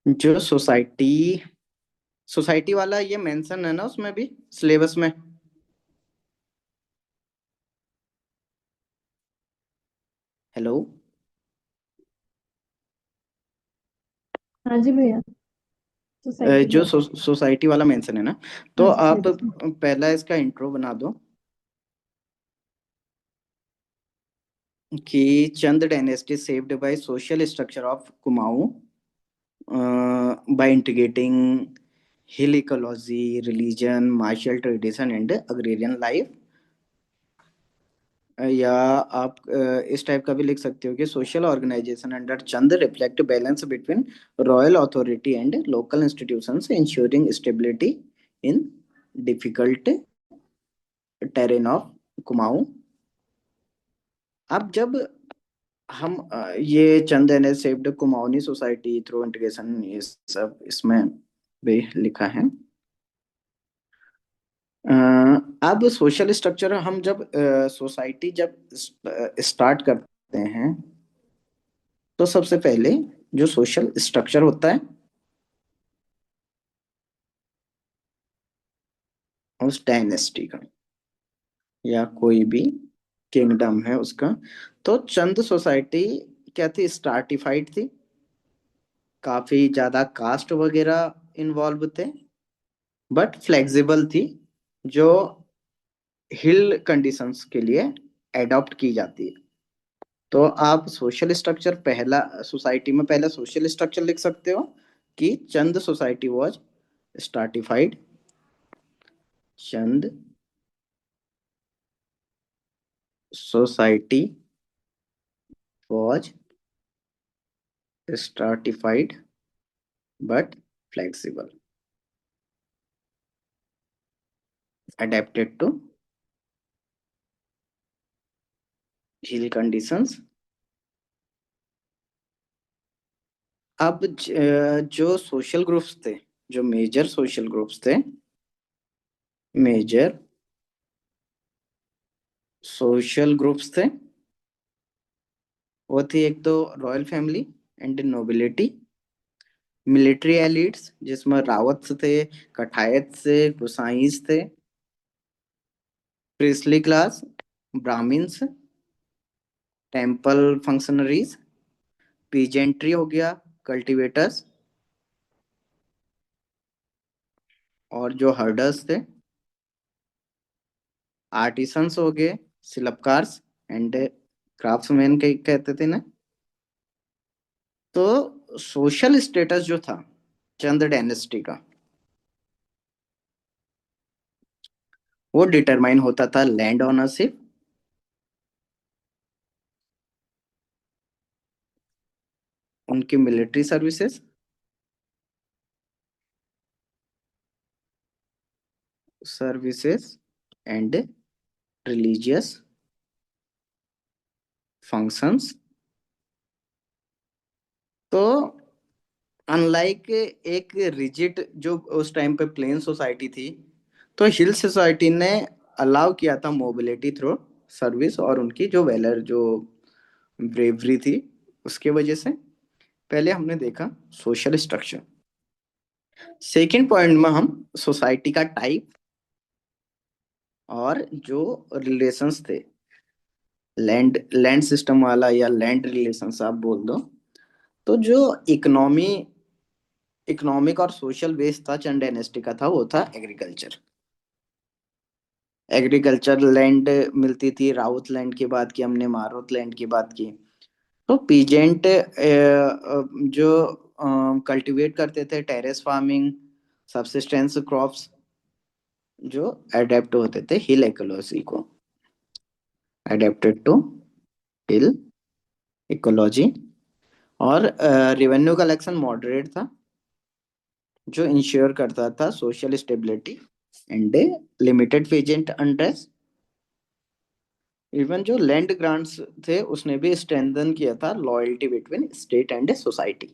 जो society society वाला ये मेंशन है ना उसमें भी, सिलेबस में। हेलो। हाँ जी भैया। सोसाइटी जो है। सोसाइटी वाला मेंशन है ना, तो हाँ जी आप सिलेबस में। पहला इसका इंट्रो बना दो कि Chand dynasty saved by social structure of Kumaon by integrating hill ecology, religion, martial tradition and agrarian life. या आप इस टाइप का भी लिख सकते हो कि social organisation under Chand reflect balance between royal authority and local institutions ensuring stability in difficult terrain of Kumaon. अब जब हम ये चंद एन एस saved Kumaoni society through integration, ये सब इसमें भी लिखा है। अ, अब सोशल स्ट्रक्चर हम जब सोसाइटी जब स्टार्ट करते हैं, तो सबसे पहले जो सोशल स्ट्रक्चर होता है उस डायनेस्टी का या कोई भी किंगडम है उसका, तो चंद सोसाइटी क्या थी, स्ट्राटिफाइड थी, काफी ज्यादा कास्ट वगैरह इन्वॉल्व थे, बट फ्लेक्सिबल थी, जो हिल कंडीशंस के लिए एडॉप्ट की जाती है। तो आप सोशल स्ट्रक्चर पहला, सोसाइटी में पहला सोशल स्ट्रक्चर लिख सकते हो कि Chand society was stratified. Chand society was stratified but flexible, adapted to hill conditions। अब जो सोशल ग्रुप्स थे, जो मेजर सोशल ग्रुप्स थे, मेजर सोशल ग्रुप्स थे, वो थी एक तो royal family and nobility, military elites जिसमें रावत्स थे, कठायत से, गुसाइंस थे, priestly class, Brahmins, temple functionaries, peasantry हो गया, कल्टीवेटर्स, और जो हर्डर्स थे, आर्टिसंस हो गए, शिल्पकार्स एंड क्राफ्ट्समैन के कहते थे ना। तो सोशल स्टेटस जो था चंद डायनेस्टी का, वो डिटरमाइन होता था लैंड ओनरशिप, उनकी military services, services and religious functions. तो अनलाइक एक रिजिड जो उस टाइम पे प्लेन सोसाइटी थी, तो हिल सोसाइटी ने अलाउ किया था मोबिलिटी थ्रू सर्विस, और उनकी जो वेलर, जो ब्रेवरी थी, उसके वजह से। पहले हमने देखा सोशल स्ट्रक्चर। सेकंड पॉइंट में हम सोसाइटी का टाइप और जो रिलेशंस थे, लैंड लैंड सिस्टम वाला या लैंड रिलेशंस आप बोल दो। तो जो इकोनॉमी इकोनॉमिक और सोशल बेस था चंद डायनेस्टी का, था वो था एग्रीकल्चर। एग्रीकल्चर लैंड मिलती थी, राउत लैंड की बात की हमने, मारुत लैंड की बात की। तो पीजेंट जो कल्टीवेट करते थे, टेरेस फार्मिंग, सबसिस्टेंस क्रॉप्स, जो अडेप्ट होते थे हिल इकोलॉजी को, अडेप्टेड टू हिल इकोलॉजी। और रेवेन्यू कलेक्शन मॉडरेट था, जो इंश्योर करता था social stability and limited peasant unrest. Even जो लैंड ग्रांट्स थे उसने भी स्ट्रेंथन किया था loyalty between state and society.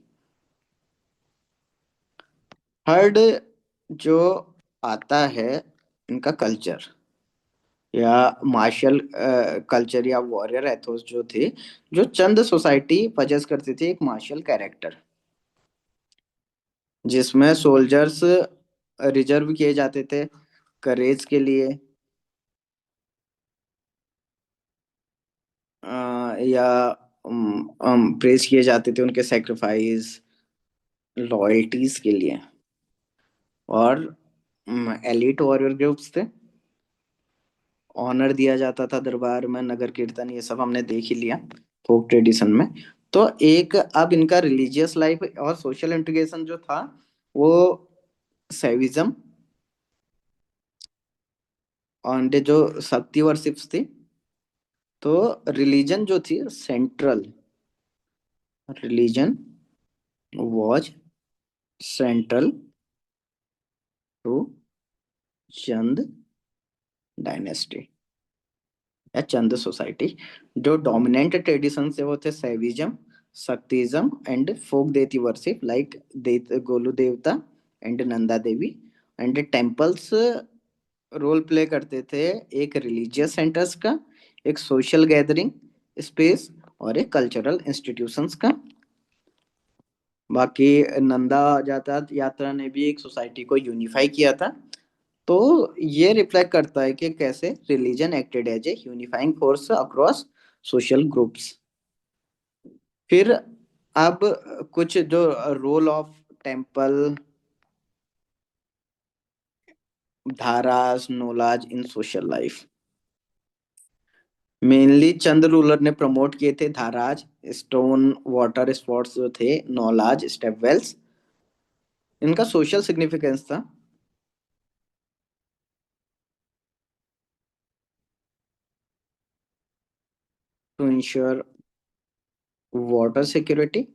Third जो आता है इनका कल्चर, या मार्शल कल्चर या वॉरियर एथोस जो थे, जो चंद सोसाइटी पजेस करती थी एक मार्शल कैरेक्टर। जिसमें सोल्जर्स रिजर्व किए जाते थे करेज के लिए, या प्रेज किए जाते थे उनके सेक्रीफाइस, लॉयल्टीज के लिए। और एलिट वॉरियर ग्रुप्स थे, ऑनर दिया जाता था दरबार में, नगर कीर्तन, ये सब हमने देख ही लिया फोक ट्रेडिशन में। तो एक अब इनका रिलीजियस लाइफ और सोशल इंटीग्रेशन जो था वो सेविज्म और जो शक्ति वर्शिप्स थी। तो रिलीजन जो थी central, religion was central to Chand dynasty या चंद सोसाइटी। जो डोमिनेंट ट्रेडिशन से वो थे सेविज्म, शक्तिज्म एंड फोक देती worship like Golu Devta and Nanda Devi. And temples role play करते थे एक रिलीजियस सेंटर्स का, एक सोशल गैदरिंग स्पेस और एक कल्चरल इंस्टीट्यूशंस का। बाकी नंदा जाता यात्रा ने भी एक सोसाइटी को यूनिफाई किया था। तो ये रिफ्लेक्ट करता है कि कैसे religion acted as a unifying force across social groups. फिर अब कुछ जो रोल ऑफ टेम्पल, धारास, नोलाज in social life. Mainly Chand ruler ने प्रमोट किए थे धाराज, स्टोन वाटर स्पॉट्स जो थे, नौलाज, स्टेप वेल्स। इनका सोशल सिग्निफिकेंस था to ensure water security,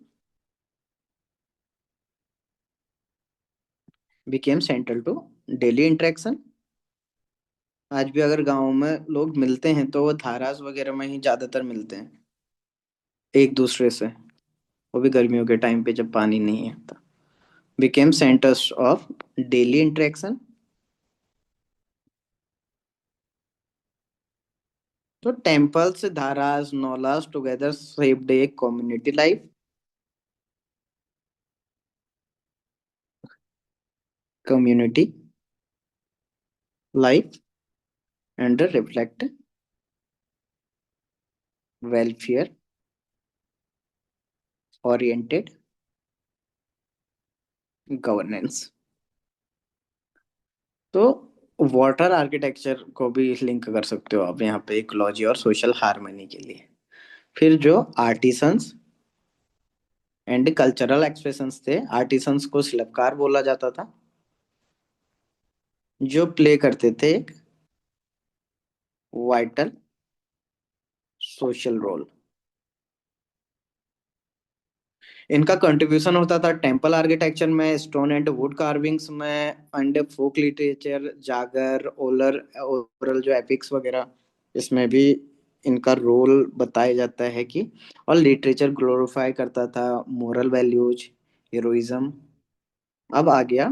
became central to daily interaction. आज भी अगर गांव में लोग मिलते हैं तो वो धारास वगैरह में ही ज्यादातर मिलते हैं एक दूसरे से, वो भी गर्मियों के टाइम पे जब पानी नहीं है तो। Became centres of daily interaction. तो टेम्पल्स, धारास, नौलास together shaped a community life, community life and reflect welfare oriented governance. तो वाटर आर्किटेक्चर को भी लिंक कर सकते हो आप यहाँ पे इकोलॉजी और सोशल हार्मनी के लिए। फिर जो आर्टिसंस एंड कल्चरल एक्सप्रेशंस थे, आर्टिसंस को शिल्पकार बोला जाता था जो प्ले करते थे एक वाइटल सोशल रोल। इनका कंट्रीब्यूशन होता था टेम्पल आर्किटेक्चर में, स्टोन एंड वुड कार्विंग्स में, एंड फोक लिटरेचर, जागर, ओरल जो एपिक्स वगैरह, इसमें भी इनका रोल बताया जाता है कि। और लिटरेचर ग्लोरीफाई करता था मोरल वैल्यूज, हीरोइज्म। अब आ गया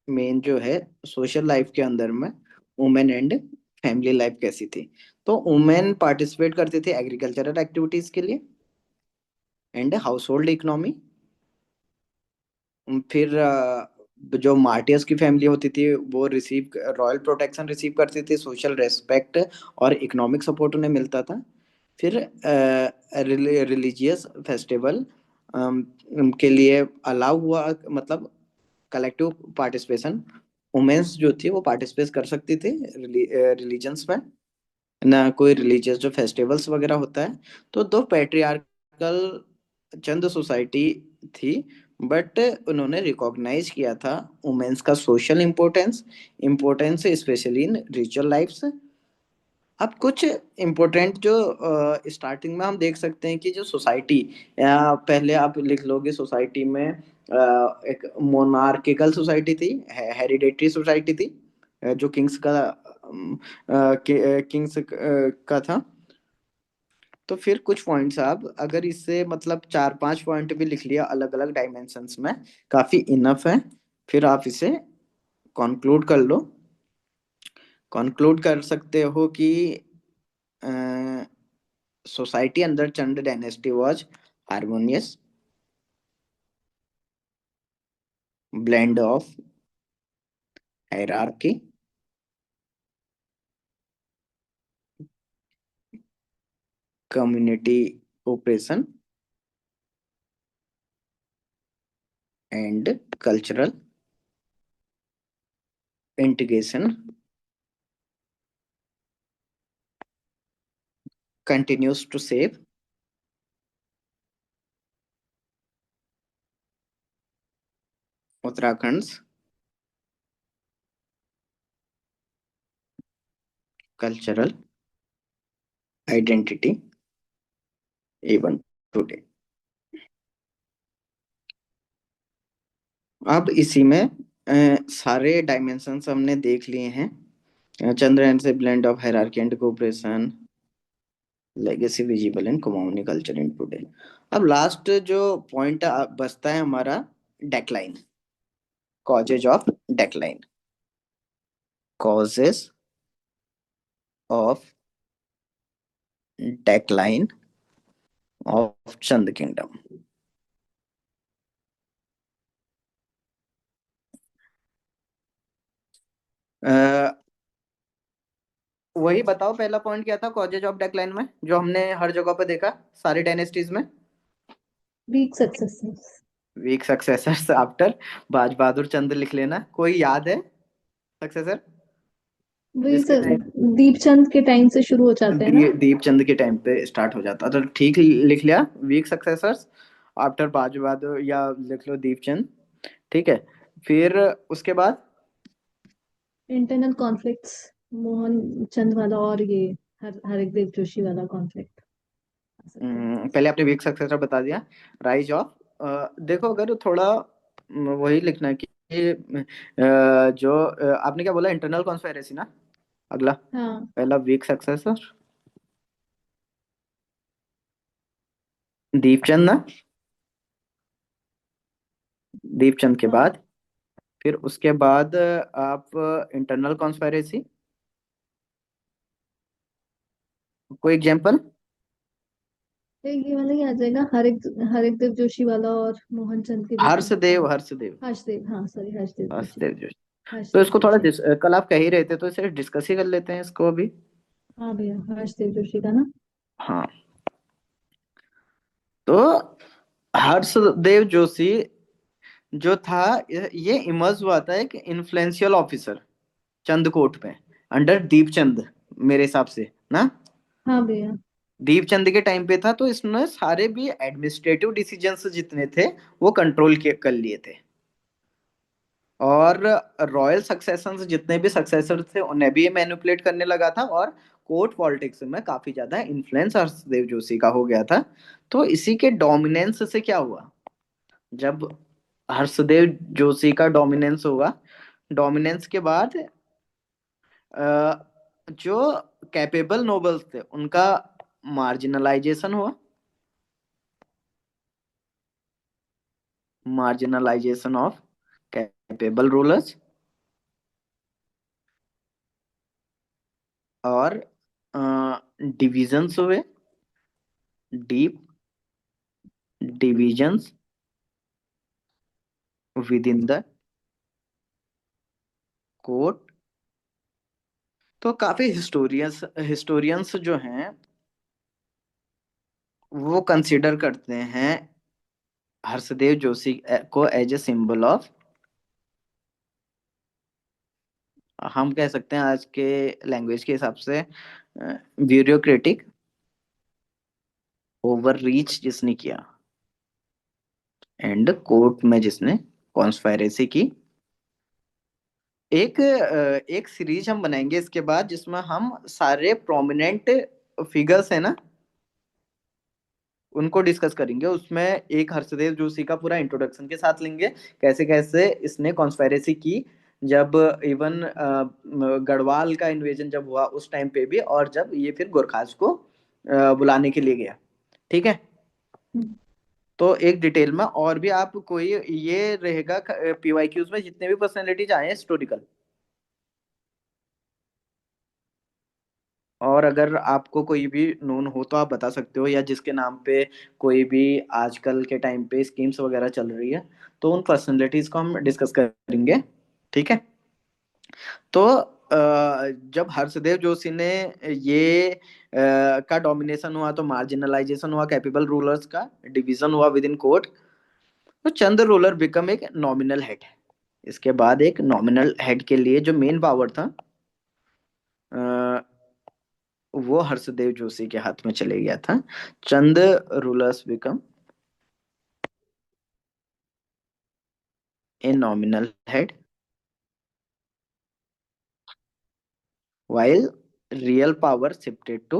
मेन जो है सोशल लाइफ के अंदर में वुमेन एंड फैमिली लाइफ कैसी थी। तो वुमेन पार्टिसिपेट करती थी एग्रीकल्चरल एक्टिविटीज के लिए एंड हाउस होल्ड इकोनॉमी। फिर जो मार्टियर्स की फैमिली होती थी वो रिसीव रॉयल प्रोटेक्शन रिसीव करती थी, सोशल रेस्पेक्ट और इकोनॉमिक सपोर्ट उन्हें मिलता था। फिर रिलीजियस फेस्टिवल के लिए अलाउ हुआ, मतलब कलेक्टिव पार्टिसिपेशन, वुमेन्स जो थी वो पार्टिसिपेट कर सकती थी रिलीजन्स में ना। कोई रिलीजियस जो फेस्टिवल्स वगैरह होता है। तो दो पैट्रियार्कल चंद सोसाइटी थी, बट उन्होंने रिकॉग्नाइज किया था वुमेन्स का social importance, importance specially in ritual lifes. अब कुछ इम्पोर्टेंट जो स्टार्टिंग में हम देख सकते हैं कि जो सोसाइटी, या पहले आप लिख लोगे सोसाइटी में एक मोनार्किकल सोसाइटी थी, हेरिडेटरी सोसाइटी थी, जो किंग्स का था। तो फिर कुछ पॉइंट्स आप अगर इससे मतलब चार पांच पॉइंट भी लिख लिया अलग अलग डायमेंशंस में, काफी इनफ है। फिर आप इसे कंक्लूड कर लो। कंक्लूड कर सकते हो कि society under Chand dynasty was harmonious, blend of hierarchy, community cooperation, and cultural integration continues to shape Uttarakhand's cultural identity even today. अब इसी में सारे डायमेंशंस हमने देख लिए हैं। चंद्रयान से blend of hierarchy and cooperation, legacy visible in community culture in today. अब लास्ट जो पॉइंट बचता है हमारा, decline, causes of decline, causes of decline of Chand kingdom. वही बताओ, पहला पॉइंट क्या था कॉजेज ऑफ डेक्लाइन में, जो हमने हर जगह पे देखा सारी डायनेस्टीज में? Weak successors. Weak successors after Baz Bahadur चंद लिख लेना। कोई याद है सक्सेसर वही जिसके सर, टाइम? दीपचंद के टाइम से शुरू हो जाते हैं ना। दीपचंद के टाइम पे स्टार्ट हो जाता, तो ठीक लिख लिया, वीक सक्सेसर्स आफ्टर बाज बहादुर, या लिख लो दीपचंद। ठीक है, फिर उसके बाद इंटरनल कॉन्फ्लिक्ट्स, मोहन चंद वाला और ये हरिदेव जोशी वाला कॉन्फ्लिक्ट आ सकता है। पहले आपने वीक सक्सेसर बता दिया। राइज ऑफ, देखो अगर थोड़ा वही लिखना है कि जो आपने क्या बोला, इंटरनल कॉन्स्पिरेसी ना अगला, हाँ। पहला वीक सक्सेसर दीपचंद ना, दीपचंद के हाँ, बाद फिर उसके बाद आप इंटरनल कॉन्स्पिरेसी, कोई एग्जांपल? एक ये वाला ही आ जाएगा, हरिदेव जोशी वाला और मोहन चंद के बीच में जो हर्षदेव, कॉन्फ्लिक्ट। हर्षदेव, हर्षदेव, हाँ सॉरी, हर्षदेव जोशी। हर्षदेव जोशी। तो हर्षदेव इसको थोड़ा जोशी। कल आप कह ही रहे थे तो इसे डिस्कस ही कर लेते हैं इसको अभी। हाँ भैया, हर्षदेव जोशी का ना। हाँ, तो हर्षदेव जोशी जो था, ये इमर्ज हुआ था एक इन्फ्लुएंशियल ऑफिसर चंद्रकोट में, अंडर दीपचंद, मेरे हिसाब से ना। हाँ भैया। दीपचंद के टाइम पे था, तो इसने सारे भी एडमिनिस्ट्रेटिव डिसीजंस जितने थे वो कंट्रोल कर लिए थे, और रॉयल सक्सेशंस जितने भी सक्सेसर थे उन्हें भी ये मैनिपुलेट करने लगा था, और कोर्ट पॉलिटिक्स में काफी ज्यादा इन्फ्लुएंस हर्षदेव जोशी का हो गया था। तो इसी के डोमिनेंस से क्या हुआ, जब हर्षदेव जोशी का डोमिनेंस हुआ, डोमिनेंस के बाद जो कैपेबल नोबल्स थे उनका मार्जिनलाइजेशन हुआ, मार्जिनलाइजेशन ऑफ कैपेबल रूलर्स, और डिविजन्स हुए, deep divisions with in the court. तो काफी हिस्टोरियंस हिस्टोरियंस जो हैं वो कंसिडर करते हैं हर्षदेव जोशी को एज ए सिंबल ऑफ, हम कह सकते हैं आज के लैंग्वेज के हिसाब से, ब्यूरोक्रेटिक ओवर रीच जिसने किया, एंड कोर्ट में जिसने कॉन्स्पायरेसी की। एक सीरीज हम बनाएंगे इसके बाद, जिसमें हम सारे प्रोमिनेंट फिगर्स है ना उनको डिस्कस करेंगे। उसमें एक हर्षदेव जोशी का पूरा इंट्रोडक्शन के साथ लेंगे, कैसे कैसे इसने कॉन्स्पायरेसी की, जब इवन गढ़वाल का इन्वेजन जब हुआ उस टाइम पे भी, और जब ये फिर गोरखास को बुलाने के लिए गया। ठीक है, हम्म। तो एक डिटेल में, और भी आप कोई ये रहेगा पीवाईक्यूज में जितने भी पर्सनैलिटीज आए हैं हिस्टोरिकल, और अगर आपको कोई भी नोन हो तो आप बता सकते हो, या जिसके नाम पे कोई भी आजकल के टाइम पे स्कीम्स वगैरह चल रही है, तो उन पर्सनैलिटीज को हम डिस्कस करेंगे। ठीक है। तो जब हर्षदेव जोशी ने ये का डोमिनेशन हुआ, तो मार्जिनलाइजेशन हुआ कैपेबल रूलर्स का, डिवीजन हुआ विद इन कोर्ट, तो चंद रूलर बिकम एक नॉमिनल हेड। इसके बाद एक नॉमिनल हेड के लिए जो मेन पावर था, अ, वो हर्षदेव जोशी के हाथ में चले गया था। Chand rulers become a nominal head, while real power shifted to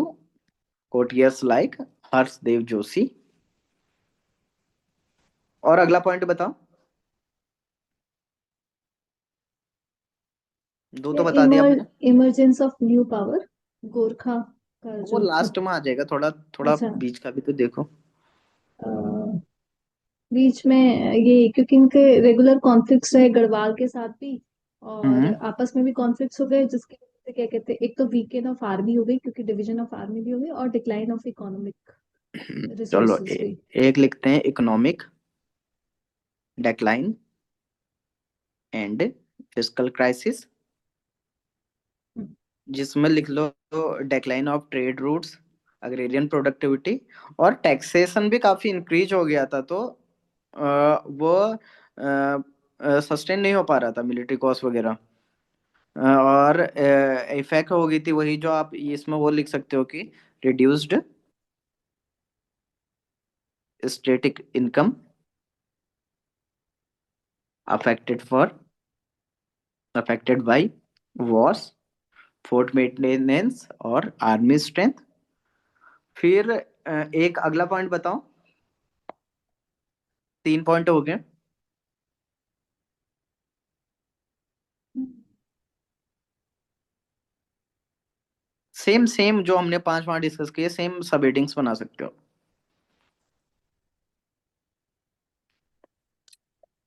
courtiers like Harshdev Joshi. और अगला पॉइंट बताओ। दो तो बता दिया हमने। Emergence of new power, Gorkha का वो जो लास्ट में आ जाएगा, थोड़ा थोड़ा अच्छा, बीच का भी तो देखो। बीच में ये क्योंकि इनके रेगुलर कॉन्फ्लिक्ट्स रहे गढ़वाल के साथ भी, और हम्म। आपस में भी कॉन्फ्लिक्ट्स हो गए, जिसकी वजह से क्या कहते हैं, एक तो वीकेंड ऑफ आर्मी हो गई क्योंकि डिवीजन ऑफ आर्मी भी हो गई, और डिक्लाइन ऑफ इकोनॉमिक चलो रिसोर्सेज भी। एक लिखते हैं, economic decline and fiscal crisis. हम्म, जिसमें लिख लो decline of trade routes, agrarian productivity, और टैक्सेशन भी काफी इंक्रीज हो गया था, तो वो सस्टेन नहीं हो पा रहा था मिलिट्री कॉस्ट वगैरह। और इफेक्ट हो गई थी वही जो आप इसमें वो लिख सकते हो कि reduced static income affected for affected by Wars, fort maintenance और आर्मी स्ट्रेंथ। फिर एक अगला पॉइंट बताओ। तीन पॉइंट हो गए। सेम सेम जो हमने पांच पांच डिस्कस किए, सेम सब हेडिंग्स बना सकते हो,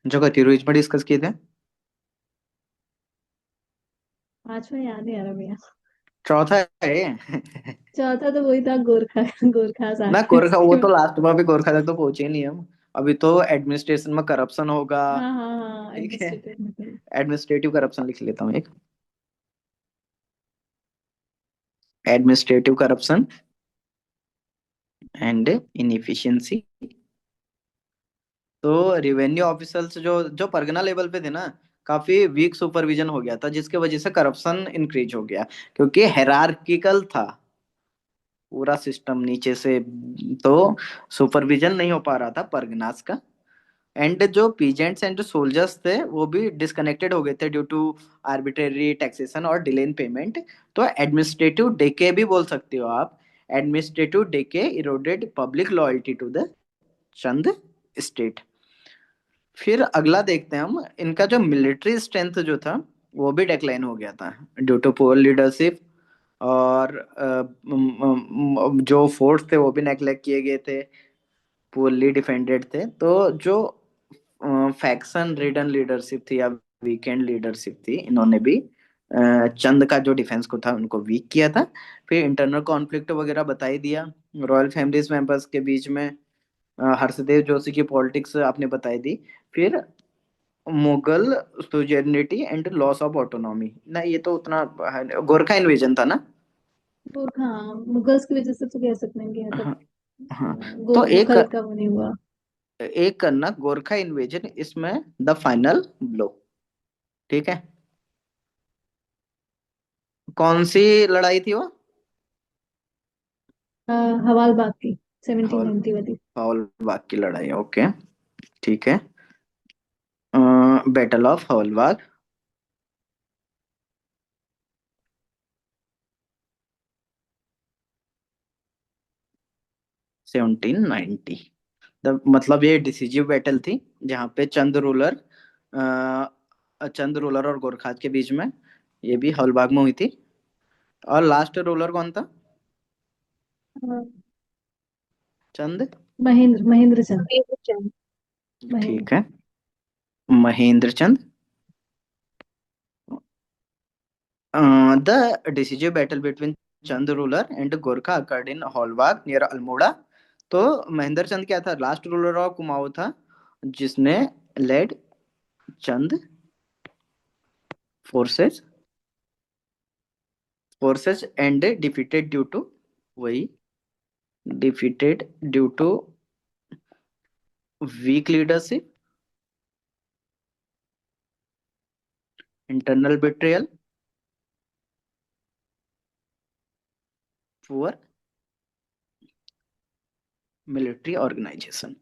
जो गतिरोध में डिस्कस किए थे। पांचवा याद नहीं आ रहा भैया। चौथा है चौथा तो वही था, गोरखा गोरखा ना साथ गोरखा, वो में। तो लास्ट में भी गोरखा तक तो पहुंचे ही नहीं हम। अभी तो एडमिनिस्ट्रेशन में करप्शन होगा। हाँ हाँ हाँ, ठीक है। एडमिनिस्ट्रेटिव में। एडमिनिस्ट्रेटिव करप्शन लिख लेता हूँ एक, एडमिनिस्ट्रेटिव करप्शन एंड इनएफिशिएंसी। तो रिवेन्यू ऑफिसर्स जो जो परगना लेवल पे थे ना, काफी वीक सुपरविजन हो गया था, जिसके वजह से करप्शन इंक्रीज हो गया, क्योंकि हेरार्किकल था पूरा सिस्टम नीचे से। तो सुपरविजन नहीं हो पा रहा था परगनास का। एंड जो पीजेंट्स एंड जो सोल्जर्स थे वो भी डिस्कनेक्टेड हो गए थे ड्यू टू आर्बिट्रेरी टैक्सेशन और डिले इन पेमेंट। तो एडमिनिस्ट्रेटिव डेके भी बोल सकते हो आप। Administrative decay eroded public loyalty to the Chand state. फिर अगला देखते हैं हम, इनका जो मिलिट्री स्ट्रेंथ जो था वो भी डिक्लाइन हो गया था ड्यू टू पुअर लीडरशिप। और जो फोर्स थे वो भी नेग्लेक्ट किए गए थे, पुअरली डिफेंडेड थे। तो जो फैक्शन रिडन लीडरशिप थी या वीकेंड लीडरशिप थी, इन्होंने भी चंद का जो डिफेंस को था उनको वीक किया था। फिर इंटरनल कॉन्फ्लिक्ट वगैरह बता ही दिया, रॉयल फैमिलीज मेंबर्स के बीच में। हर्षदेव जोशी की पॉलिटिक्स आपने बताई दी। फिर Mughal suzerainty and loss of autonomy ना, ये तो उतना गोरखा इन्वेजन था ना। गोरखा, हाँ, मुगल्स की वजह से तो कह सकते हैं कि मतलब हाँ। हाँ। तो मुगल का वो नहीं हुआ। एक करना गोरखा इन्वेजन, इसमें द फाइनल ब्लो। ठीक है। कौन सी लड़ाई थी वो? अ, हवाल बाग की, हॉल 1790 वाली। हॉलबाग की लड़ाई, ओके। ठीक है। Battle of Hawalbagh, 1790। मतलब ये डिसीजिव बैटल थी, जहाँ पे चंद रूलर और गोरखाज के बीच में, ये भी हॉलबाग में हुई थी। और लास्ट रूलर कौन था? अ, चंद। महेंद्र महेंद्र चंद। ठीक महेंद्र। है। Mahendra Chand. The decisive battle between Chand ruler and Gorkha occurred in Hawalbagh near Almora. तो महेंद्र चंद क्या था, लास्ट रूलर ऑफ कुमाऊं था, जिसने led Chand forces forces and defeated due to, वही defeated due to weak leadership, internal betrayal, poor military organisation.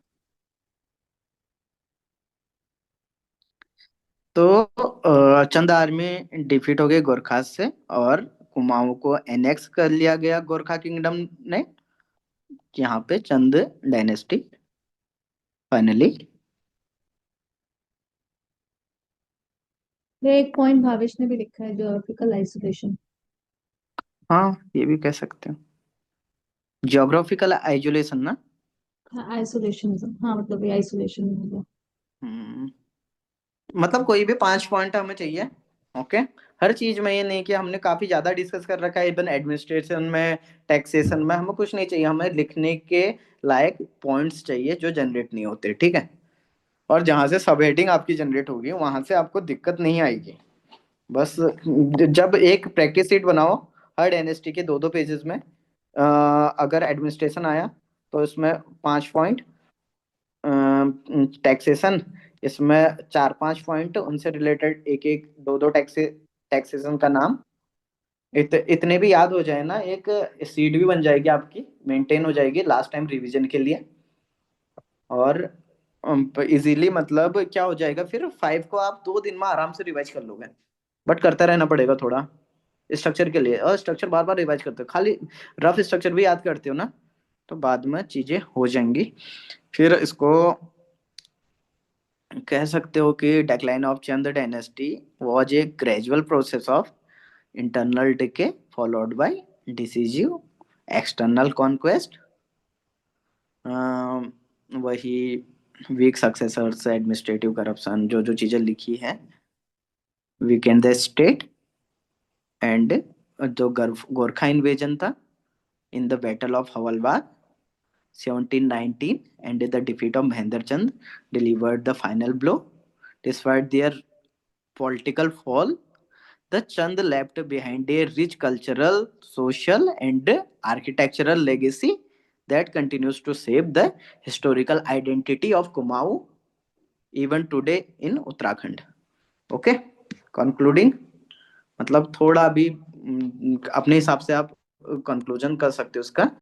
तो चंद आर्मी डिफीट हो गए गोरखा से, और कुमाऊं को एनेक्स कर लिया गया गोरखा किंगडम ने। यहाँ पे चंद डायनेस्टी फाइनली। ये एक पॉइंट भावेश ने भी लिखा है, ज्योग्राफिकल आइसोलेशन। हाँ, ये भी कह सकते हो, जियोग्राफिकल आइसोलेशन ना। हाँ आइसोलेशन, हाँ मतलब ये आइसोलेशन हो गया। हम्म, मतलब कोई भी 5 पॉइंट हमें चाहिए। ओके। हर चीज में ये नहीं कि हमने काफी ज्यादा डिस्कस कर रखा है, इवन एडमिनिस्ट्रेशन में, टैक्सेशन में, हमें कुछ नहीं चाहिए, हमें लिखने के लायक पॉइंट्स चाहिए जो जनरेट नहीं होते, ठीक है। और जहां से सब हेडिंग आपकी जनरेट होगी वहां से आपको दिक्कत नहीं आएगी। बस जब एक प्रैक्टिस शीट बनाओ, हर एनएसटी के 2-2 पेजेस में, अगर एडमिनिस्ट्रेशन आया तो इसमें 5 पॉइंट, टैक्सेशन इसमें 4-5 पॉइंट, उनसे रिलेटेड एक एक दो दो टैक्सेशन का नाम, इतने भी याद हो जाए ना, एक सीट भी बन जाएगी आपकी, मेंटेन हो जाएगी लास्ट टाइम रिवीजन के लिए। और इजीली मतलब क्या हो जाएगा, फिर 5 को आप 2 दिन में आराम से रिवाइज कर लोगे। बट करता रहना पड़ेगा थोड़ा स्ट्रक्चर के लिए, और स्ट्रक्चर बार बार रिवाइज करते हो, खाली रफ स्ट्रक्चर भी याद करते हो ना, तो बाद में चीजें हो जाएंगी। फिर इसको कह सकते हो कि decline of Chand dynasty was a gradual process of internal decay followed by decisive external conquest. वही वीक सक्सेसर्स, एडमिनिस्ट्रेटिव करप्शन, जो जो चीजें लिखी है, वीकेंड द स्टेट, एंड जो गोरखा इन्वेजन था in the battle of Hawalbagh 1719, and the defeat of Mahendra Chand delivered the final blow. Despite their political fall, the Chand left behind a rich cultural, social, and architectural legacy that continues to shape the historical identity of Kumaon even today in Uttarakhand. Okay, concluding, मतलब थोड़ा भी अपने हिसाब से आप conclusion कर सकते हो उसका।